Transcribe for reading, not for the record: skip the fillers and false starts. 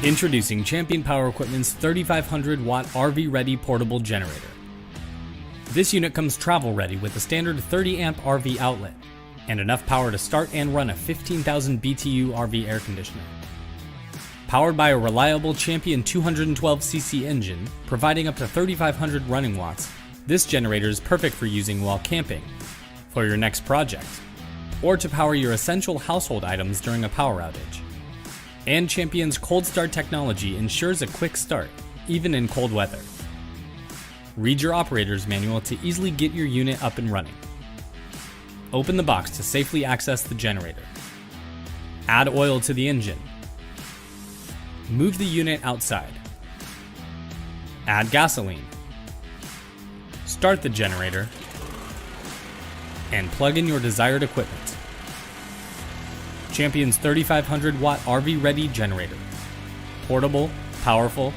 Introducing Champion Power Equipment's 3500 watt RV ready portable generator. This unit comes travel ready with a standard 30 amp RV outlet and enough power to start and run a 15,000 BTU RV air conditioner. Powered by a reliable Champion 212cc engine, providing up to 3,500 running watts, this generator is perfect for using while camping, for your next project, or to power your essential household items during a power outage. And Champion's Cold Start technology ensures a quick start, even in cold weather. Read your operator's manual to easily get your unit up and running. Open the box to safely access the generator. Add oil to the engine. Move the unit outside. Add gasoline. Start the generator. And plug in your desired equipment. Champion's 3500 watt RV ready generator. Portable, powerful,